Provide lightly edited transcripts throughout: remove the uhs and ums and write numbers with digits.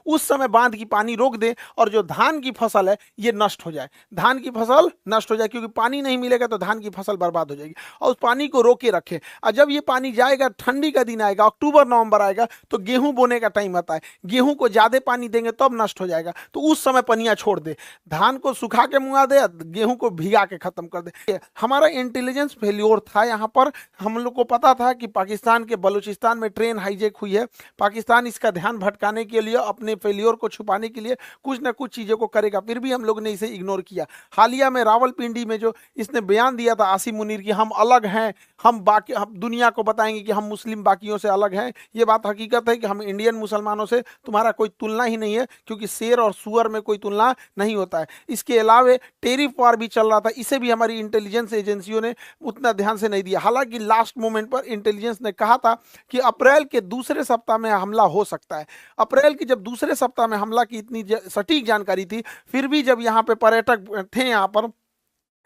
उस समय बांध की पानी रोक दें और जो धान की फसल है ये नष्ट हो जाए, धान की फसल नष्ट हो जाए, क्योंकि पानी नहीं मिलेगा तो धान की फसल बर्बाद हो जाएगी। और उस पानी को रोके रखें, और जब ये पानी जाएगा, ठंडी का दिन आएगा, अक्टूबर नवंबर आएगा, तो गेहूं बोने का टाइम आता है, गेहूं को ज्यादा पानी देंगे तब नष्ट हो जाएगा, तो उस समय पनिया छोड़ दे, धान को सुखा के मुआ दे, गेहूं को भिगा के खत्म कर दे। हमारा इंटेलिजेंस फेल्योर था यहाँ पर। हम लोग को पता था कि पाकिस्तान के बलूचिस्तान में ट्रेन हाईजैक हुई है, पाकिस्तान इसका ध्यान भटकाने के लिए, अपने फेल्योर को छुपाने के लिए कुछ ना कुछ चीज़ों को करेगा, फिर भी हम लोग ने इसे इग्नोर किया। हालिया में रावलपिंडी में जो इसने बयान दिया था आसिम मुनीर की, हम अलग हैं, हम दुनिया को बताएंगे कि हम मुस्लिम बाकियों से अलग हैं, ये बात हकीकत है कि हम इंडियन मुसलमानों से तुम्हारा कोई तुलना ही नहीं है, क्योंकि शेर और सुअर में कोई तुलना नहीं होता है। इसके अलावा टेरिफ वार भी चल रहा था, इसे भी हमारी इंटेलिजेंस एजेंसियों ने उतना ध्यान से नहीं दिया। हालांकि लास्ट मोमेंट पर इंटेलिजेंस ने कहा था कि अप्रैल के दूसरे सप्ताह में हमला हो सकता है। अप्रैल के जब दूसरे सप्ताह में हमला की इतनी सटीक जानकारी थी, फिर भी जब यहाँ पे पर्यटक थे, यहाँ पर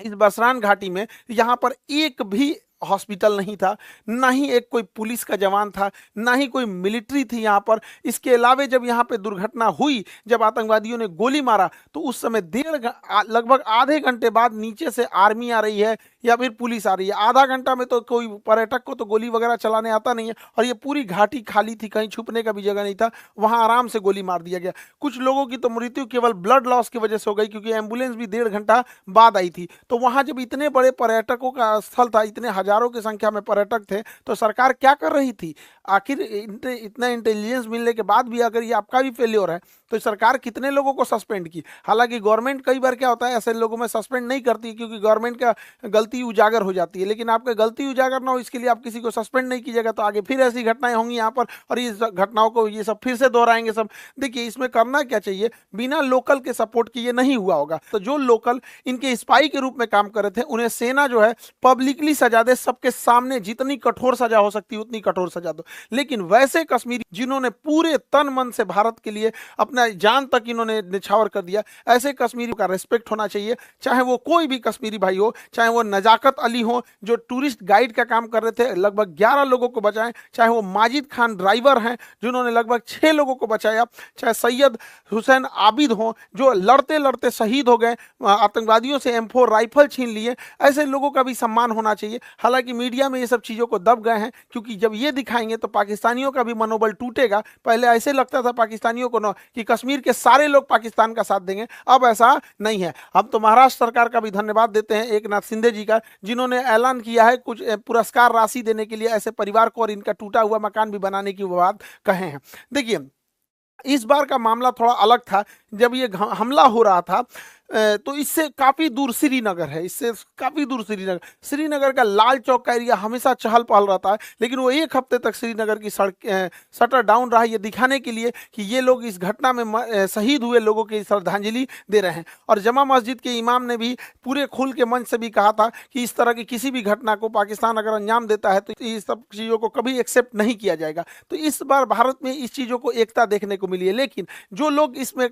इस बसरान घाटी में, यहाँ पर एक भी हॉस्पिटल नहीं था, ना ही एक कोई पुलिस का जवान था, ना ही कोई मिलिट्री थी यहाँ पर। इसके अलावा जब यहाँ पे दुर्घटना हुई, जब आतंकवादियों ने गोली मारा, तो उस समय लगभग आधे घंटे बाद नीचे से आर्मी आ रही है या फिर पुलिस आ रही है। आधा घंटा में तो कोई पर्यटक को तो गोली वगैरह चलाने आता नहीं है, और ये पूरी घाटी खाली थी, कहीं छुपने का भी जगह नहीं था, वहां आराम से गोली मार दिया गया। कुछ लोगों की तो मृत्यु केवल ब्लड लॉस की वजह से हो गई, क्योंकि एम्बुलेंस भी 1.5 घंटा बाद आई थी। तो वहां जब इतने बड़े पर्यटकों का स्थल था, इतने हजारों की संख्या में पर्यटक थे, तो सरकार क्या कर रही थी? आखिर इतना इंटेलिजेंस मिलने के बाद भी अगर ये आपका भी फेल्योर है, तो सरकार कितने लोगों को सस्पेंड की? हालांकि गवर्नमेंट कई बार क्या होता है, ऐसे लोगों में सस्पेंड नहीं करती, क्योंकि गवर्नमेंट का गलती उजागर हो जाती है। लेकिन आपका गलती उजागर ना हो, इसके लिए आप किसी को सस्पेंड नहीं कीजिएगा, तो आगे फिर ऐसी घटनाएं होंगी यहाँ पर, और इस घटनाओं को ये सब फिर से दोहराएंगे सब। देखिए, इसमें करना क्या चाहिए, बिना लोकल के सपोर्ट के ये नहीं हुआ होगा। तो जो लोकल इनके स्पाई के रूप में काम कर रहे थे, उन्हें सेना जो है पब्लिकली सजा दे, सबके सामने जितनी कठोर सजा हो सकती है उतनी कठोर सजा दो। लेकिन वैसे कश्मीरी जिन्होंने पूरे तन मन से भारत के लिए अपना जान तक इन्होंने निछावर कर दिया, ऐसे कश्मीरी का रेस्पेक्ट होना चाहिए, चाहे वो कोई भी कश्मीरी भाई हो, चाहे वो नजाकत अली हो जो टूरिस्ट गाइड का काम कर रहे थे, लगभग 11 लोगों को बचाएं, चाहे वो माजिद खान ड्राइवर हैं जिन्होंने लगभग 6 लोगों को बचाया, चाहे सैयद हुसैन आबिद हो जो लड़ते लड़ते शहीद हो गए, आतंकवादियों से M4 राइफल छीन लिए, ऐसे लोगों का भी सम्मान होना चाहिए। हालांकि मीडिया में ये सब चीज़ों को दब गए हैं, क्योंकि जब ये दिखाएंगे तो पाकिस्तानियों का भी मनोबल टूटेगा। पहले ऐसे लगता था पाकिस्तानियों को न कि कश्मीर के सारे लोग पाकिस्तान का साथ देंगे, अब ऐसा नहीं है। अब तो महाराष्ट्र सरकार का भी धन्यवाद देते हैं, एकनाथ शिंदे जी का, जिन्होंने ऐलान किया है कुछ पुरस्कार राशि देने के लिए ऐसे परिवार को, और इनका टूटा हुआ मकान भी बनाने की वो बात कहे हैं। देखिए, इस बार का मामला थोड़ा अलग था। जब ये हमला हो रहा था, तो इससे काफ़ी दूर श्रीनगर है, इससे काफ़ी दूर श्रीनगर का लाल चौक का एरिया हमेशा चहल पहल रहता है, लेकिन वो एक हफ्ते तक श्रीनगर की सड़क शटर डाउन रहा, ये दिखाने के लिए कि ये लोग इस घटना में शहीद हुए लोगों की श्रद्धांजलि दे रहे हैं। और जमा मस्जिद के इमाम ने भी पूरे खुल के मंच से भी कहा था कि इस तरह की किसी भी घटना को पाकिस्तान अगर अंजाम देता है तो इस सब चीज़ों को कभी एक्सेप्ट नहीं किया जाएगा। तो इस बार भारत में इस चीज़ों को एकता देखने को मिली है। लेकिन जो लोग इसमें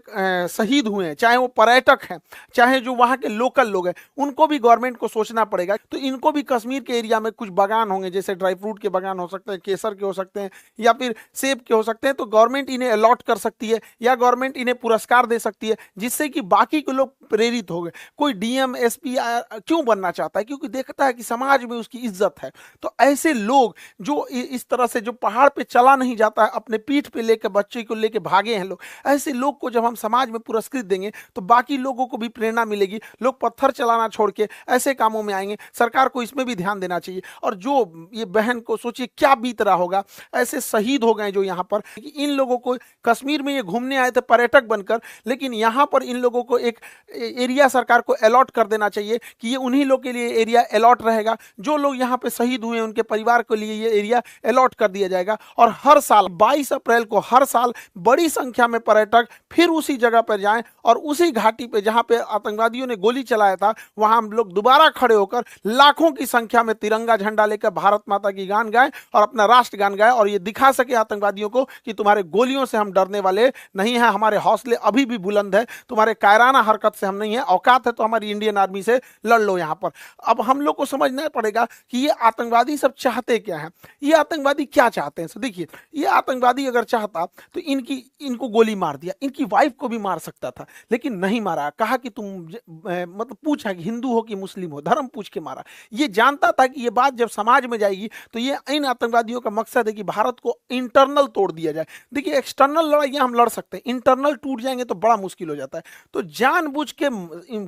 शहीद हुए हैं, चाहे वो पर्यटक हैं, चाहे जो वहाँ के लोकल लोग हैं, उनको भी गवर्नमेंट को सोचना पड़ेगा। तो इनको भी कश्मीर के एरिया में कुछ बागान होंगे, जैसे ड्राई फ्रूट के बागान हो सकते हैं, केसर के हो सकते हैं, या फिर सेब के हो सकते हैं, तो गवर्नमेंट इन्हें अलॉट कर सकती है, या गवर्नमेंट इन्हें पुरस्कार दे सकती है, जिससे कि बाकी के लोग प्रेरित हो गए। कोई DM SP क्यों बनना चाहता है? क्योंकि देखता है कि समाज में उसकी इज्जत है। तो ऐसे लोग जो इस तरह से, जो पहाड़ पे चला नहीं जाता है, अपने पीठ पे लेकर बच्चे को लेकर भागे हैं लोग, ऐसे लोग को जब हम समाज में पुरस्कृत देंगे तो बाकी लोगों को भी प्रेरणा मिलेगी, लोग पत्थर चलाना छोड़ के ऐसे कामों में आएंगे। सरकार को इसमें भी ध्यान देना चाहिए। और जो ये बहन को सोचिए क्या बीत रहा होगा, ऐसे शहीद हो गए जो यहाँ पर, इन लोगों को कश्मीर में ये घूमने आए थे पर्यटक बनकर, लेकिन यहाँ पर इन लोगों को एक एरिया सरकार को अलॉट कर देना चाहिए कि ये उन्हीं लोग के लिए एरिया अलॉट रहेगा। जो लोग यहाँ पे शहीद हुए उनके परिवार के लिए ये एरिया अलॉट कर दिया जाएगा। और हर साल 22 अप्रैल को हर साल बड़ी संख्या में पर्यटक फिर उसी जगह पर जाएं और उसी घाटी पे जहाँ जहां पे आतंकवादियों ने गोली चलाया था वहां हम लोग दोबारा खड़े होकर लाखों की संख्या में तिरंगा झंडा लेकर भारत माता की गान गाए और अपना राष्ट्रगान गाए और ये दिखा सके आतंकवादियों को कि तुम्हारे गोलियों से हम डरने वाले नहीं है, हमारे हौसले अभी भी बुलंद है, तुम्हारे कायराना हरकत से हम नहीं है, औकात है तो हमारी इंडियन आर्मी से लड़ लो यहां पर। अब हम लोग को समझना पड़ेगा कि ये आतंकवादी सब चाहते क्या है, ये आतंकवादी क्या चाहते हैं। तो देखिए, ये आतंकवादी अगर चाहता तो इनको गोली मार दिया, इनकी वाइफ को भी मार सकता था, लेकिन नहीं मारा। कहा कि तुम मतलब पूछा कि हिंदू हो कि मुस्लिम हो, धर्म पूछ के मारा। ये जानता था कि ये बात जब समाज में जाएगी तो ये इन आतंकवादियों का मकसद है कि भारत को इंटरनल तोड़ दिया जाए। देखिए, एक्सटर्नल लड़ाइयां हम लड़ सकते हैं, इंटरनल टूट जाएंगे तो बड़ा मुश्किल हो जाता है। तो जानबूझ के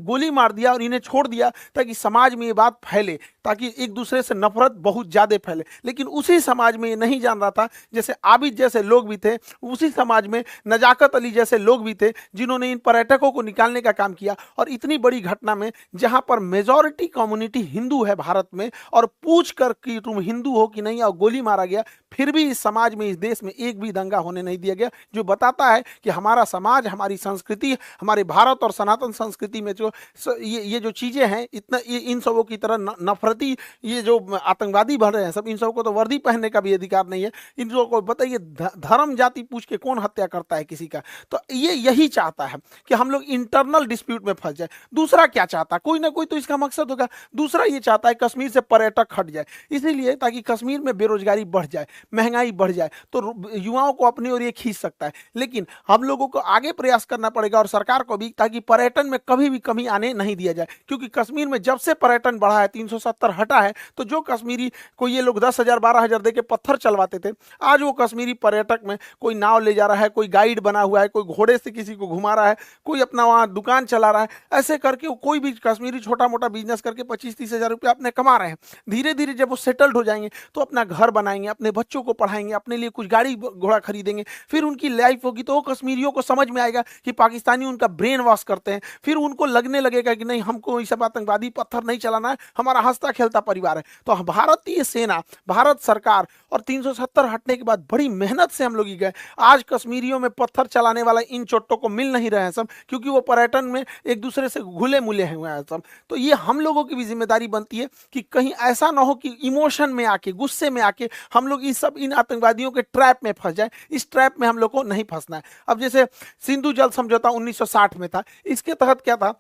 गोली मार दिया और इन्हें छोड़ दिया ताकि समाज में ये बात फैले, ताकि एक दूसरे से नफरत बहुत ज्यादा फैले। लेकिन उसी समाज में ये नहीं जान रहा था, जैसे आबिद जैसे लोग भी थे, उसी समाज में नजाकत अली जैसे लोग भी थे जिन्होंने इन पर्यटकों को निकालने का काम किया। और इतनी बड़ी घटना में जहां पर मेजॉरिटी कम्युनिटी हिंदू है भारत में और पूछ कर कि तुम हिंदू हो कि नहीं और गोली मारा गया, फिर भी इस समाज में, इस देश में एक भी दंगा होने नहीं दिया गया, जो बताता है कि हमारा समाज, हमारी संस्कृति, हमारे भारत और सनातन संस्कृति में जो ये जो चीजें हैं, इतना इन सबों की तरह नफरती ये जो आतंकवादी बढ़ रहे हैं सब, इन सबों को तो वर्दी पहनने का भी अधिकार नहीं है। इन लोगों को बताइए धर्म जाति पूछ के कौन हत्या करता है किसी का। तो ये यही चाहता है कि हम लोग इंटरनल डिस्प्यूट में फंस जाए। दूसरा क्या चाहता है, कोई ना कोई तो इसका मकसद होगा। दूसरा ये चाहता है कश्मीर से पर्यटक हट जाए, इसीलिए ताकि कश्मीर में बेरोजगारी बढ़ जाए, महंगाई बढ़ जाए, तो युवाओं को अपनी ओर ये खींच सकता है। लेकिन हम लोगों को आगे प्रयास करना पड़ेगा और सरकार को भी, ताकि पर्यटन में कभी भी कमी आने नहीं दिया जाए। क्योंकि कश्मीर में जब से पर्यटन बढ़ा है, 370 हटा है, तो जो कश्मीरी को ये लोग 10,000 12,000 देके पत्थर चलवाते थे, आज वो कश्मीरी पर्यटक में कोई नाव ले जा रहा है, कोई गाइड बना हुआ है, कोई घोड़े से किसी को घुमा रहा है, कोई अपना वहां दुकान चला रहा है। ऐसे करके कोई भी कश्मीरी छोटा मोटा बिजनेस करके 25-30 हजार रुपया अपने कमा रहे हैं। धीरे धीरे जब वो सेटल्ड हो जाएंगे तो अपना घर बनाएंगे, अपने बच्चों को पढ़ाएंगे, अपने लिए कुछ गाड़ी घोड़ा खरीदेंगे, फिर उनकी लाइफ होगी तो वो कश्मीरियों को समझ में आएगा कि पाकिस्तानी उनका ब्रेन वॉश करते हैं। फिर उनको लगने लगेगा कि नहीं, हमको ये सब आतंकवादी पत्थर नहीं चलाना है, हमारा हंसता खेलता परिवार है। तो भारतीय सेना, भारत सरकार और 370 हटने के बाद बड़ी मेहनत से हम लोग ही गए। आज कश्मीरियों में पत्थर चलाने वाला इन चोटों को मिल नहीं रहे हैं सब, क्योंकि वो पर्यटन में एक दूसरे से घुले मुले हुए हैं सब। तो ये हम लोगों की भी जिम्मेदारी बनती है कि कहीं ऐसा ना हो कि इमोशन में आके, गुस्से में आके हम लोग इन आतंकवादियों के ट्रैप में फंस जाए। इस ट्रैप में हम लोग को नहीं फंसना है। अब जैसे सिंधु जल समझौता 1960 में था, इसके तहत क्या था,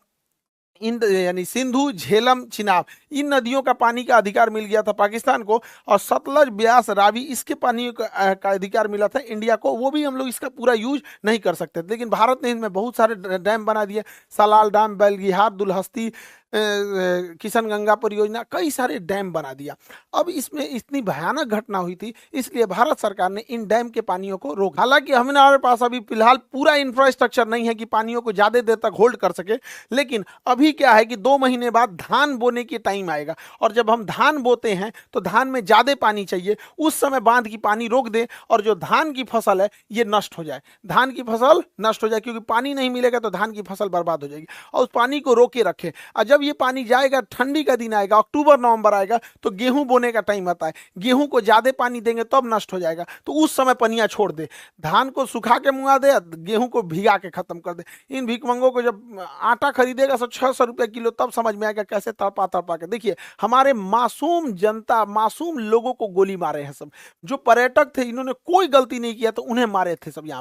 यानी सिंधु, झेलम, चिनाब, इन नदियों का पानी का अधिकार मिल गया था पाकिस्तान को, और सतलज, ब्यास, रावी, इसके पानी का अधिकार मिला था इंडिया को। वो भी हम लोग इसका पूरा यूज नहीं कर सकते, लेकिन भारत ने इनमें बहुत सारे डैम बना दिए। सलाल डैम, बेलगिहार, दुलहस्ती, किशन गंगा परियोजना, कई सारे डैम बना दिया। अब इसमें इतनी भयानक घटना हुई थी, इसलिए भारत सरकार ने इन डैम के पानियों को रोका। हालांकि हमारे पास अभी फिलहाल पूरा इंफ्रास्ट्रक्चर नहीं है कि पानियों को ज्यादा देर तक होल्ड कर सके, लेकिन अभी क्या है कि 2 महीने बाद धान बोने की टाइम आएगा, और जब हम धान बोते हैं तो धान में ज्यादा पानी चाहिए, उस समय बांध की पानी रोक दे और जो धान की फसल है ये नष्ट हो जाए, धान की फसल नष्ट हो जाए, क्योंकि पानी नहीं मिलेगा तो धान की फसल बर्बाद हो जाएगी। और उस पानी को रोके रखे, और जब ये पानी जाएगा, ठंडी का दिन आएगा, अक्टूबर नवंबर आएगा, तो गेहूं बोने का टाइम आता है, गेहूं को ज्यादा पानी देंगे तब नष्ट हो जाएगा, तो उस समय पनिया छोड़ दे, धान को सुखा के मुआ दे, गेहूं को भिगा के खत्म कर दे। इन भिकमंगों को जब आटा खरीदेगा 600 रुपए किलो, तब समझ में आएगा कैसे तड़पा तड़पा के। देखिए, हमारे मासूम जनता, मासूम लोगों को गोली मारे हैं सब। जो पर्यटक थे, इन्होंने कोई गलती नहीं किया तो उन्हें मारे थे सब यहाँ पर।